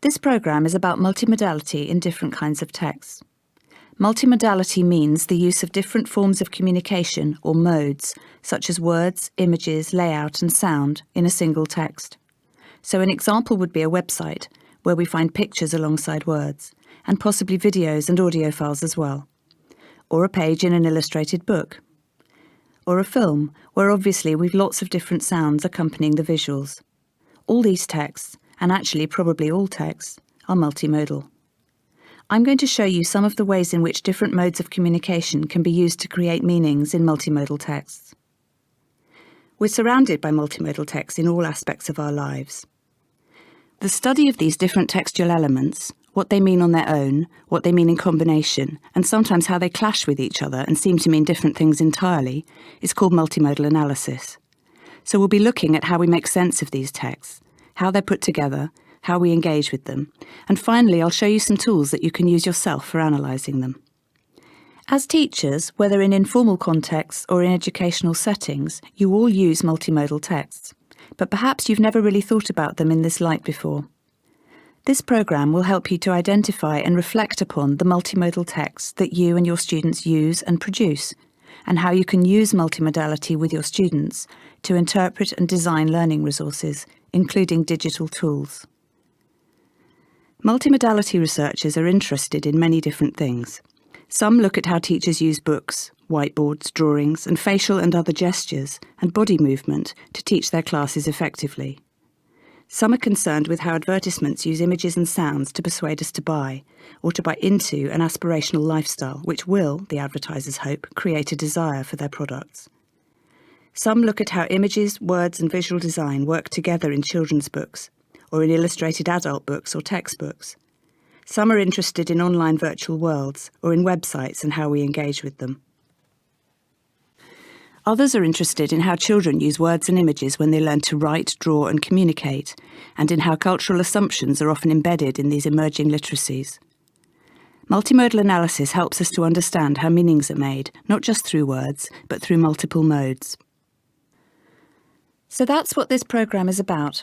This programme is about multimodality in different kinds of text. Multimodality means the use of different forms of communication or modes, such as words, images, layout and sound, in a single text. So an example would be a website, where we find pictures alongside words, and possibly videos and audio files as well. Or a page in an illustrated book. Or a film, where obviously we've lots of different sounds accompanying the visuals. All these texts, and actually probably all texts, are multimodal. I'm going to show you some of the ways in which different modes of communication can be used to create meanings in multimodal texts. We're surrounded by multimodal texts in all aspects of our lives. The study of these different textual elements, what they mean on their own, what they mean in combination, and sometimes how they clash with each other and seem to mean different things entirely, is called multimodal analysis. So we'll be looking at how we make sense of these texts, how they're put together, how we engage with them, and finally I'll show you some tools that you can use yourself for analysing them. As teachers, whether in informal contexts or in educational settings, you all use multimodal texts, but perhaps you've never really thought about them in this light before. This programme will help you to identify and reflect upon the multimodal texts that you and your students use and produce, and how you can use multimodality with your students to interpret and design learning resources, including digital tools. Multimodality researchers are interested in many different things. Some look at how teachers use books, whiteboards, drawings, and facial and other gestures and body movement to teach their classes effectively. Some are concerned with how advertisements use images and sounds to persuade us to buy, or to buy into an aspirational lifestyle which will, the advertisers hope, create a desire for their products. Some look at how images, words and visual design work together in children's books, or in illustrated adult books or textbooks. Some are interested in online virtual worlds, or in websites and how we engage with them. Others are interested in how children use words and images when they learn to write, draw and communicate, and in how cultural assumptions are often embedded in these emerging literacies. Multimodal analysis helps us to understand how meanings are made, not just through words, but through multiple modes. So that's what this programme is about.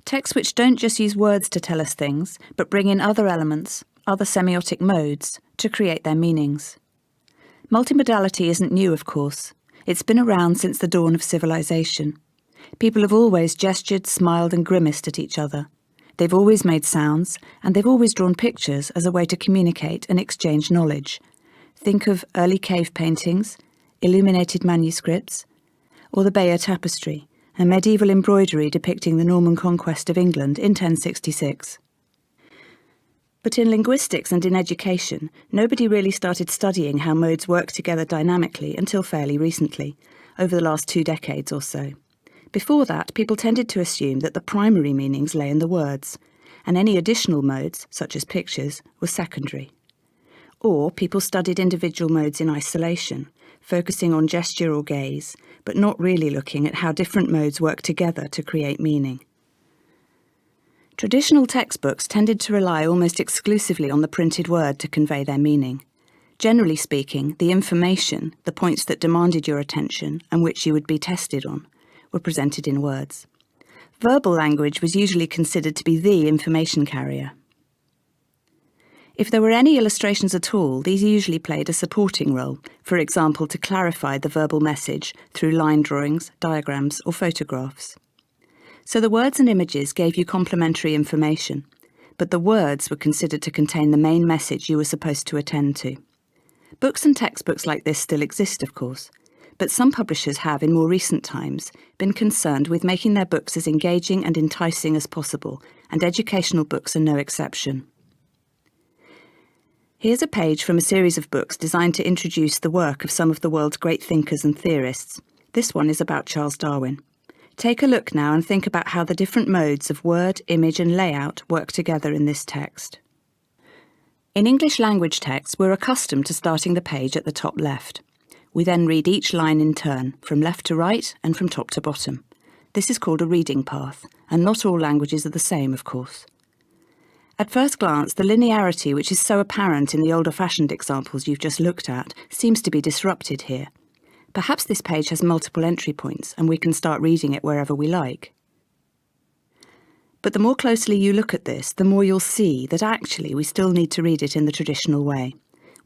Texts which don't just use words to tell us things, but bring in other elements, other semiotic modes, to create their meanings. Multimodality isn't new, of course. It's been around since the dawn of civilization. People have always gestured, smiled and grimaced at each other. They've always made sounds, and they've always drawn pictures as a way to communicate and exchange knowledge. Think of early cave paintings, illuminated manuscripts, or the Bayeux Tapestry, a medieval embroidery depicting the Norman conquest of England in 1066. But in linguistics and in education, nobody really started studying how modes work together dynamically until fairly recently, over the last 2 decades or so. Before that, people tended to assume that the primary meanings lay in the words, and any additional modes, such as pictures, were secondary. Or people studied individual modes in isolation, focusing on gesture or gaze, but not really looking at how different modes work together to create meaning. Traditional textbooks tended to rely almost exclusively on the printed word to convey their meaning. Generally speaking, the information, the points that demanded your attention and which you would be tested on, were presented in words. Verbal language was usually considered to be the information carrier. If there were any illustrations at all, these usually played a supporting role, for example to clarify the verbal message through line drawings, diagrams or photographs. So the words and images gave you complementary information, but the words were considered to contain the main message you were supposed to attend to. Books and textbooks like this still exist, of course, but some publishers have, in more recent times, been concerned with making their books as engaging and enticing as possible, and educational books are no exception. Here's a page from a series of books designed to introduce the work of some of the world's great thinkers and theorists. This one is about Charles Darwin. Take a look now and think about how the different modes of word, image and layout work together in this text. In English language texts, we're accustomed to starting the page at the top left. We then read each line in turn, from left to right and from top to bottom. This is called a reading path, and not all languages are the same, of course. At first glance, the linearity which is so apparent in the older-fashioned examples you've just looked at seems to be disrupted here. Perhaps this page has multiple entry points and we can start reading it wherever we like. But the more closely you look at this, the more you'll see that actually we still need to read it in the traditional way.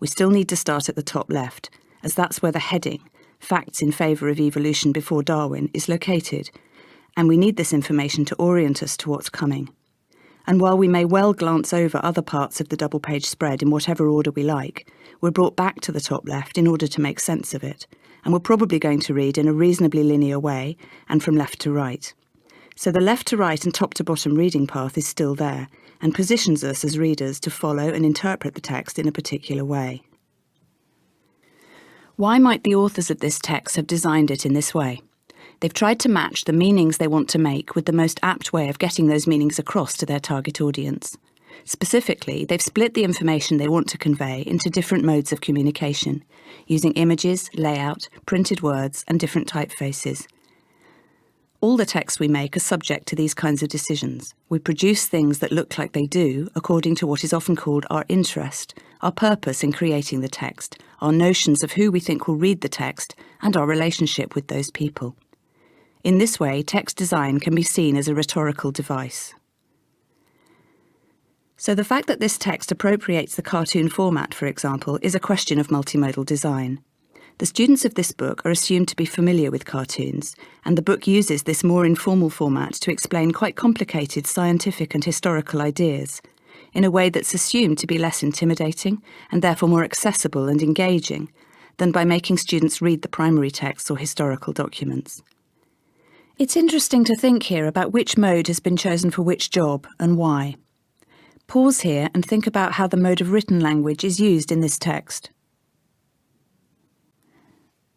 We still need to start at the top left, as that's where the heading, Facts in Favour of Evolution Before Darwin, is located, and we need this information to orient us to what's coming. And while we may well glance over other parts of the double-page spread in whatever order we like, we're brought back to the top left in order to make sense of it, and we're probably going to read in a reasonably linear way and from left to right. So the left to right and top to bottom reading path is still there and positions us as readers to follow and interpret the text in a particular way. Why might the authors of this text have designed it in this way? They've tried to match the meanings they want to make with the most apt way of getting those meanings across to their target audience. Specifically, they've split the information they want to convey into different modes of communication, using images, layout, printed words, and different typefaces. All the texts we make are subject to these kinds of decisions. We produce things that look like they do according to what is often called our interest, our purpose in creating the text, our notions of who we think will read the text, and our relationship with those people. In this way, text design can be seen as a rhetorical device. So the fact that this text appropriates the cartoon format, for example, is a question of multimodal design. The students of this book are assumed to be familiar with cartoons, and the book uses this more informal format to explain quite complicated scientific and historical ideas, in a way that's assumed to be less intimidating and therefore more accessible and engaging than by making students read the primary texts or historical documents. It's interesting to think here about which mode has been chosen for which job and why. Pause here and think about how the mode of written language is used in this text.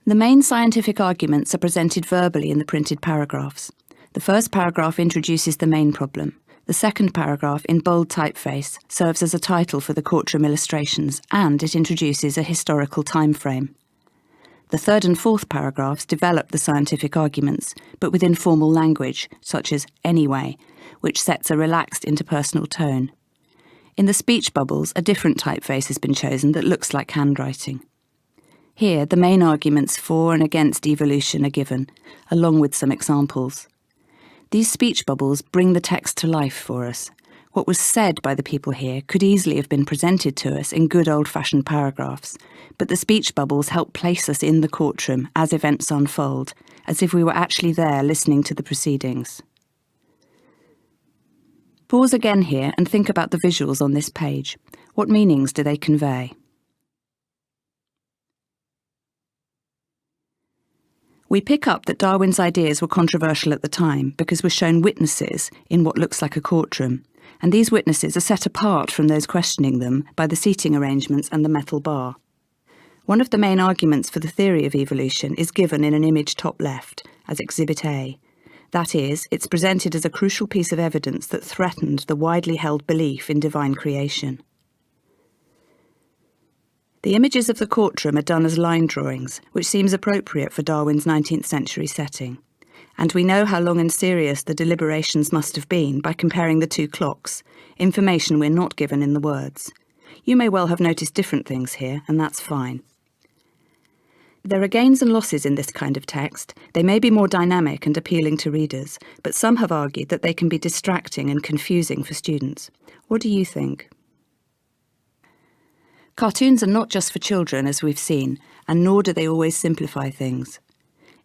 The main scientific arguments are presented verbally in the printed paragraphs. The first paragraph introduces the main problem. The second paragraph, in bold typeface, serves as a title for the courtroom illustrations, and it introduces a historical time frame. The third and fourth paragraphs develop the scientific arguments, but with informal language, such as anyway, which sets a relaxed interpersonal tone. In the speech bubbles, a different typeface has been chosen that looks like handwriting. Here, the main arguments for and against evolution are given, along with some examples. These speech bubbles bring the text to life for us. What was said by the people here could easily have been presented to us in good old-fashioned paragraphs, but the speech bubbles help place us in the courtroom as events unfold, as if we were actually there listening to the proceedings. Pause again here and think about the visuals on this page. What meanings do they convey? We pick up that Darwin's ideas were controversial at the time because we're shown witnesses in what looks like a courtroom, and these witnesses are set apart from those questioning them by the seating arrangements and the metal bar. One of the main arguments for the theory of evolution is given in an image top left, as Exhibit A. That is, it's presented as a crucial piece of evidence that threatened the widely held belief in divine creation. The images of the courtroom are done as line drawings, which seems appropriate for Darwin's 19th century setting. And we know how long and serious the deliberations must have been by comparing the two clocks, information we're not given in the words. You may well have noticed different things here, and that's fine. There are gains and losses in this kind of text. They may be more dynamic and appealing to readers, but some have argued that they can be distracting and confusing for students. What do you think? Cartoons are not just for children, as we've seen, and nor do they always simplify things.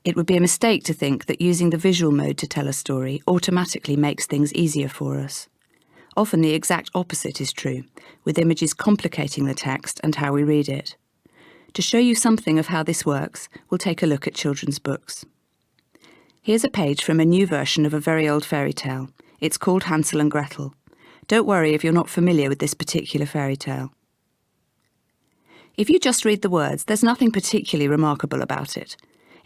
It would be a mistake to think that using the visual mode to tell a story automatically makes things easier for us. Often the exact opposite is true, with images complicating the text and how we read it. To show you something of how this works, we'll take a look at children's books. Here's a page from a new version of a very old fairy tale. It's called Hansel and Gretel. Don't worry if you're not familiar with this particular fairy tale. If you just read the words, there's nothing particularly remarkable about it.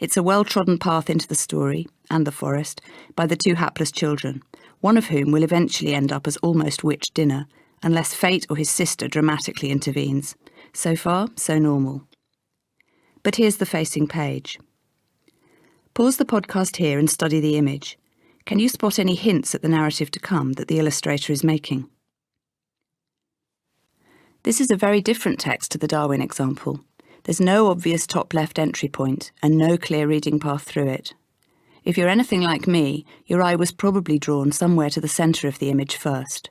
It's a well-trodden path into the story, and the forest, by the two hapless children, one of whom will eventually end up as almost witch dinner, unless fate or his sister dramatically intervenes. So far, so normal. But here's the facing page. Pause the podcast here and study the image. Can you spot any hints at the narrative to come that the illustrator is making? This is a very different text to the Darwin example. There's no obvious top left entry point and no clear reading path through it. If you're anything like me, your eye was probably drawn somewhere to the centre of the image first.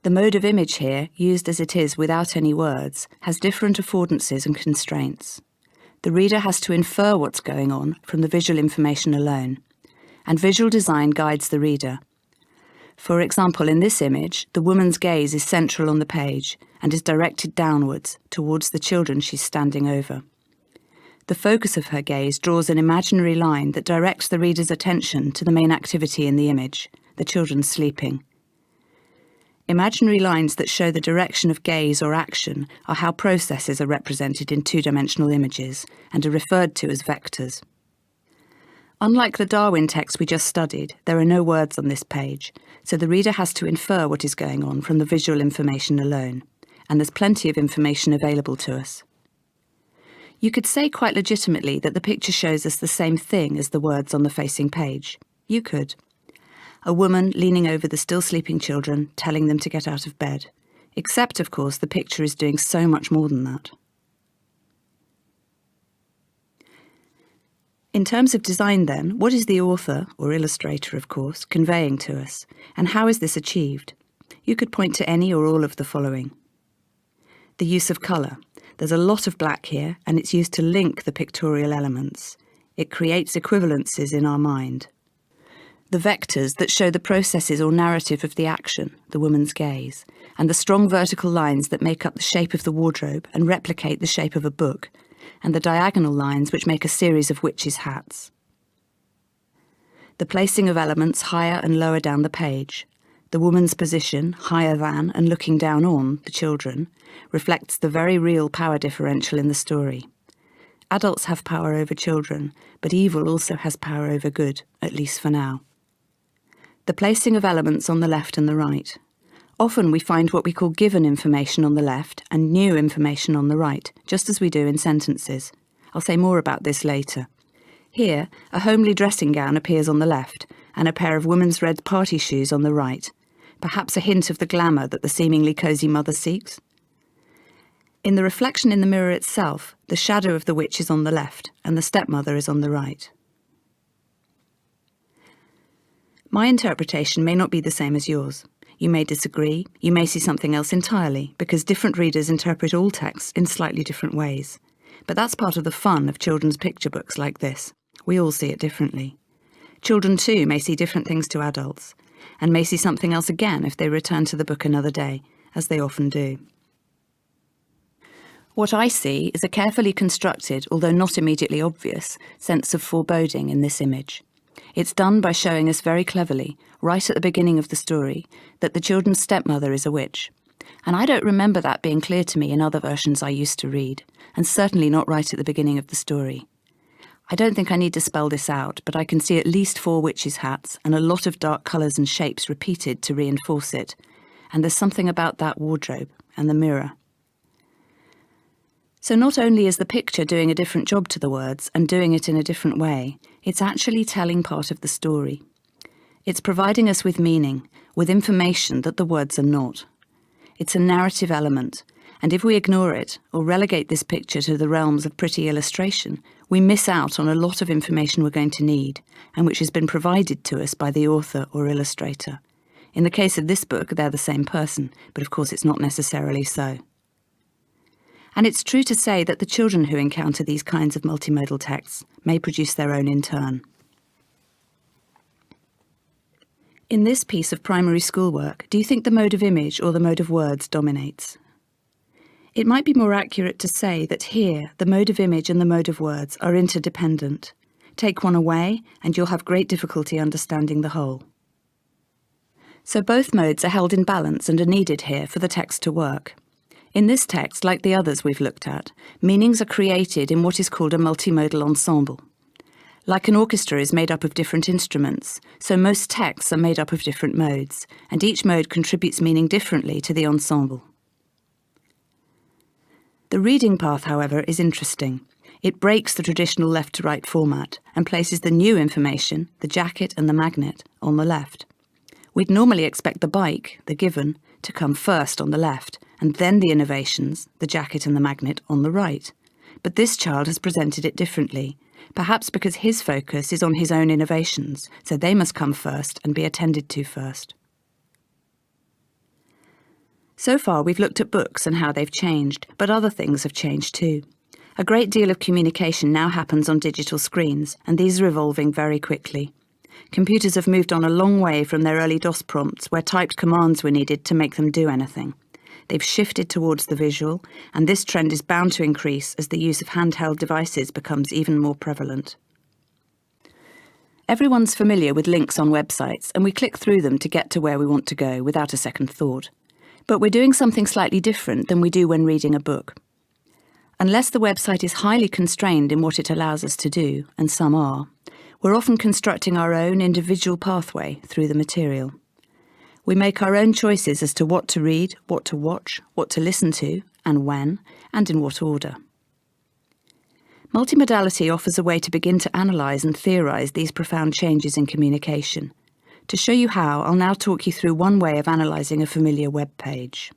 The mode of image here, used as it is without any words, has different affordances and constraints. The reader has to infer what's going on from the visual information alone, and visual design guides the reader. For example, in this image, the woman's gaze is central on the page and is directed downwards towards the children she's standing over. The focus of her gaze draws an imaginary line that directs the reader's attention to the main activity in the image, the children sleeping. Imaginary lines that show the direction of gaze or action are how processes are represented in two-dimensional images and are referred to as vectors. Unlike the Darwin text we just studied, there are no words on this page, so the reader has to infer what is going on from the visual information alone, and there's plenty of information available to us. You could say quite legitimately that the picture shows us the same thing as the words on the facing page. You could. A woman leaning over the still sleeping children, telling them to get out of bed. Except, of course, the picture is doing so much more than that. In terms of design then, what is the author, or illustrator of course, conveying to us, and how is this achieved? You could point to any or all of the following. The use of colour. There's a lot of black here, and it's used to link the pictorial elements. It creates equivalences in our mind. The vectors that show the processes or narrative of the action, the woman's gaze, and the strong vertical lines that make up the shape of the wardrobe and replicate the shape of a book, and the diagonal lines which make a series of witches' hats. The placing of elements higher and lower down the page. The woman's position, higher than and looking down on the children, reflects the very real power differential in the story. Adults have power over children, but evil also has power over good, at least for now. The placing of elements on the left and the right. Often we find what we call given information on the left and new information on the right, just as we do in sentences. I'll say more about this later. Here, a homely dressing gown appears on the left, and a pair of women's red party shoes on the right, perhaps a hint of the glamour that the seemingly cosy mother seeks. In the reflection in the mirror itself, the shadow of the witch is on the left, and the stepmother is on the right. My interpretation may not be the same as yours. You may disagree, you may see something else entirely, because different readers interpret all texts in slightly different ways. But that's part of the fun of children's picture books like this. We all see it differently. Children too may see different things to adults, and may see something else again if they return to the book another day, as they often do. What I see is a carefully constructed, although not immediately obvious, sense of foreboding in this image. It's done by showing us very cleverly, right at the beginning of the story, that the children's stepmother is a witch. And I don't remember that being clear to me in other versions I used to read, and certainly not right at the beginning of the story. I don't think I need to spell this out, but I can see at least 4 witches' hats and a lot of dark colours and shapes repeated to reinforce it. And there's something about that wardrobe and the mirror. So not only is the picture doing a different job to the words and doing it in a different way, it's actually telling part of the story. It's providing us with meaning, with information that the words are not. It's a narrative element, and if we ignore it or relegate this picture to the realms of pretty illustration, we miss out on a lot of information we're going to need, and which has been provided to us by the author or illustrator. In the case of this book, they're the same person, but of course it's not necessarily so. And it's true to say that the children who encounter these kinds of multimodal texts may produce their own in turn. In this piece of primary school work, do you think the mode of image or the mode of words dominates? It might be more accurate to say that here the mode of image and the mode of words are interdependent. Take one away and you'll have great difficulty understanding the whole. So both modes are held in balance and are needed here for the text to work. In this text, like the others we've looked at, meanings are created in what is called a multimodal ensemble. Like an orchestra is made up of different instruments, so most texts are made up of different modes, and each mode contributes meaning differently to the ensemble. The reading path, however, is interesting. It breaks the traditional left-to-right format and places the new information, the jacket and the magnet, on the left. We'd normally expect the bike, the given, to come first on the left, and then the innovations, the jacket and the magnet, on the right. But this child has presented it differently, perhaps because his focus is on his own innovations, so they must come first and be attended to first. So far, we've looked at books and how they've changed, but other things have changed too. A great deal of communication now happens on digital screens, and these are evolving very quickly. Computers have moved on a long way from their early DOS prompts, where typed commands were needed to make them do anything. They've shifted towards the visual, and this trend is bound to increase as the use of handheld devices becomes even more prevalent. Everyone's familiar with links on websites, and we click through them to get to where we want to go without a second thought. But we're doing something slightly different than we do when reading a book. Unless the website is highly constrained in what it allows us to do, and some are, we're often constructing our own individual pathway through the material. We make our own choices as to what to read, what to watch, what to listen to, and when, and in what order. Multimodality offers a way to begin to analyse and theorise these profound changes in communication. To show you how, I'll now talk you through one way of analysing a familiar web page.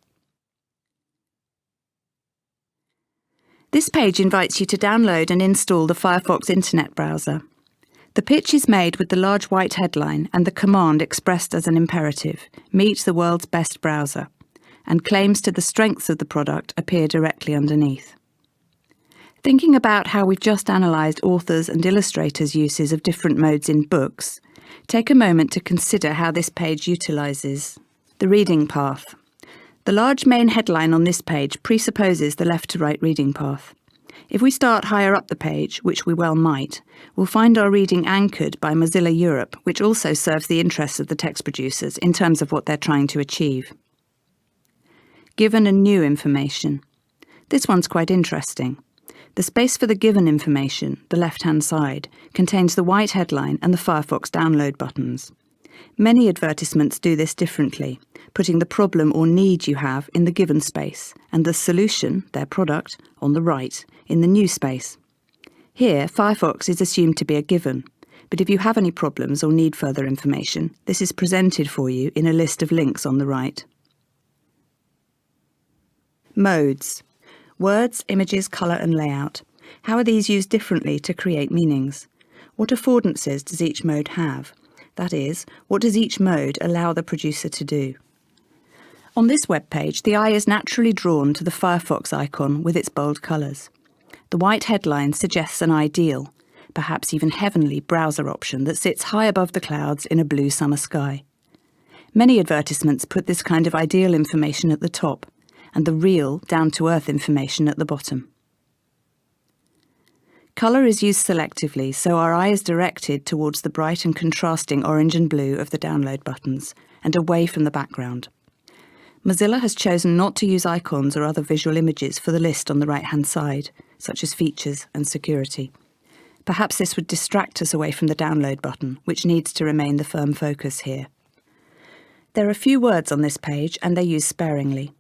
This page invites you to download and install the Firefox Internet Browser. The pitch is made with the large white headline and the command expressed as an imperative, meet the world's best browser, and claims to the strengths of the product appear directly underneath. Thinking about how we've just analysed authors' and illustrators' uses of different modes in books, take a moment to consider how this page utilises the reading path. The large main headline on this page presupposes the left-to-right reading path. If we start higher up the page, which we well might, we'll find our reading anchored by Mozilla Europe, which also serves the interests of the text producers in terms of what they're trying to achieve. Given and new information. This one's quite interesting. The space for the given information, the left-hand side, contains the white headline and the Firefox download buttons. Many advertisements do this differently, putting the problem or need you have in the given space, and the solution, their product, on the right, in the new space. Here, Firefox is assumed to be a given, but if you have any problems or need further information, this is presented for you in a list of links on the right. Modes. Words, images, colour and layout. How are these used differently to create meanings? What affordances does each mode have? That is, what does each mode allow the producer to do? On this web page, the eye is naturally drawn to the Firefox icon with its bold colours. The white headline suggests an ideal, perhaps even heavenly, browser option that sits high above the clouds in a blue summer sky. Many advertisements put this kind of ideal information at the top, and the real, down-to-earth information at the bottom. Colour is used selectively, so our eye is directed towards the bright and contrasting orange and blue of the download buttons, and away from the background. Mozilla has chosen not to use icons or other visual images for the list on the right-hand side, such as features and security. Perhaps this would distract us away from the download button, which needs to remain the firm focus here. There are few words on this page, and they're used sparingly.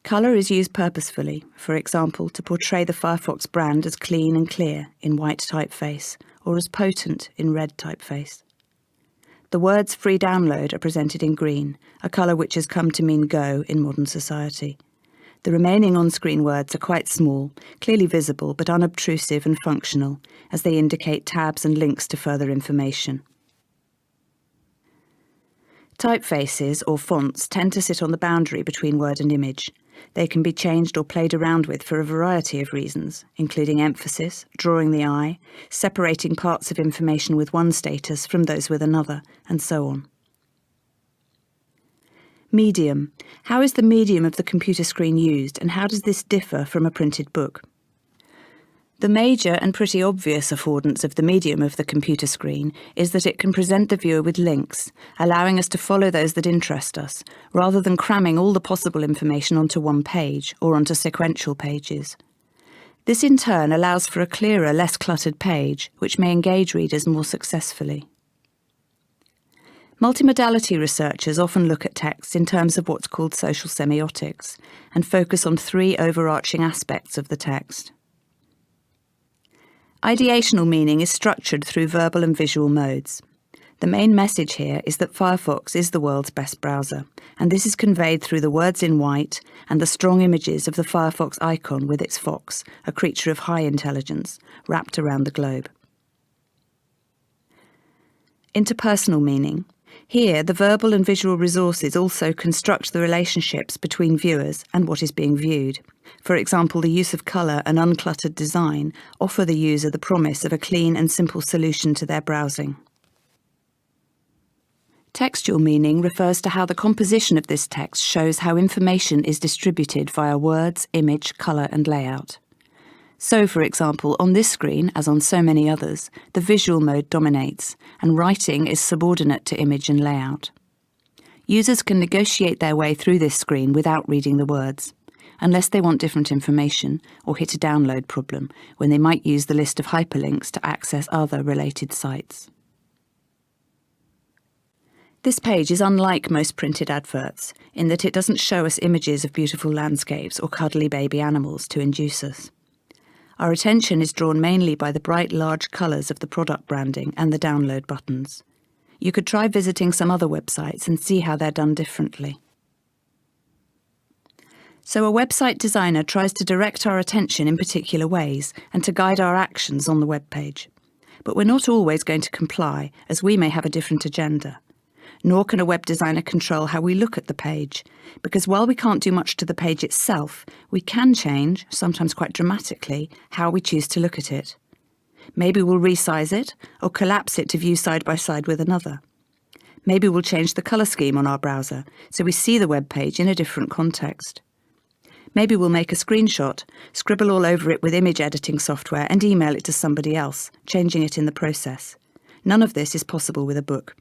Colour is used purposefully, for example, to portray the Firefox brand as clean and clear in white typeface, or as potent in red typeface. The words free download are presented in green, a colour which has come to mean go in modern society. The remaining on-screen words are quite small, clearly visible but unobtrusive and functional, as they indicate tabs and links to further information. Typefaces, or fonts, tend to sit on the boundary between word and image. They can be changed or played around with for a variety of reasons, including emphasis, drawing the eye, separating parts of information with one status from those with another, and so on. Medium. How is the medium of the computer screen used, and how does this differ from a printed book? The major and pretty obvious affordance of the medium of the computer screen is that it can present the viewer with links, allowing us to follow those that interest us, rather than cramming all the possible information onto one page or onto sequential pages. This in turn allows for a clearer, less cluttered page, which may engage readers more successfully. Multimodality researchers often look at text in terms of what's called social semiotics, and focus on three overarching aspects of the text. Ideational meaning is structured through verbal and visual modes. The main message here is that Firefox is the world's best browser, and this is conveyed through the words in white and the strong images of the Firefox icon with its fox, a creature of high intelligence, wrapped around the globe. Interpersonal meaning. Here, the verbal and visual resources also construct the relationships between viewers and what is being viewed. For example, the use of colour and uncluttered design offer the user the promise of a clean and simple solution to their browsing. Textual meaning refers to how the composition of this text shows how information is distributed via words, image, colour and layout. So, for example, on this screen, as on so many others, the visual mode dominates, and writing is subordinate to image and layout. Users can negotiate their way through this screen without reading the words, unless they want different information or hit a download problem, when they might use the list of hyperlinks to access other related sites. This page is unlike most printed adverts, in that it doesn't show us images of beautiful landscapes or cuddly baby animals to induce us. Our attention is drawn mainly by the bright, large colours of the product branding and the download buttons. You could try visiting some other websites and see how they're done differently. So a website designer tries to direct our attention in particular ways and to guide our actions on the web page. But we're not always going to comply, as we may have a different agenda. Nor can a web designer control how we look at the page, because while we can't do much to the page itself, we can change, sometimes quite dramatically, how we choose to look at it. Maybe we'll resize it, or collapse it to view side by side with another. Maybe we'll change the colour scheme on our browser, so we see the web page in a different context. Maybe we'll make a screenshot, scribble all over it with image editing software and email it to somebody else, changing it in the process. None of this is possible with a book.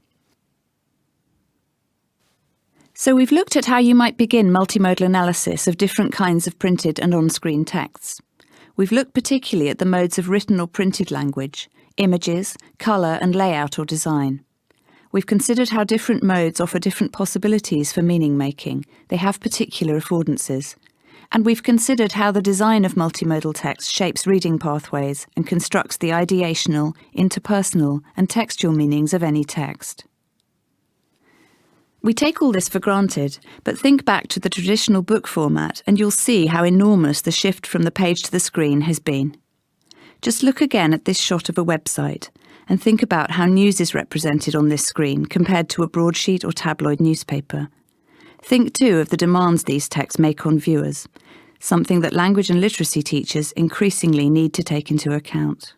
So we've looked at how you might begin multimodal analysis of different kinds of printed and on-screen texts. We've looked particularly at the modes of written or printed language, images, colour and layout or design. We've considered how different modes offer different possibilities for meaning making. They have particular affordances. And we've considered how the design of multimodal text shapes reading pathways and constructs the ideational, interpersonal and textual meanings of any text. We take all this for granted, but think back to the traditional book format and you'll see how enormous the shift from the page to the screen has been. Just look again at this shot of a website and think about how news is represented on this screen compared to a broadsheet or tabloid newspaper. Think too of the demands these texts make on viewers, something that language and literacy teachers increasingly need to take into account.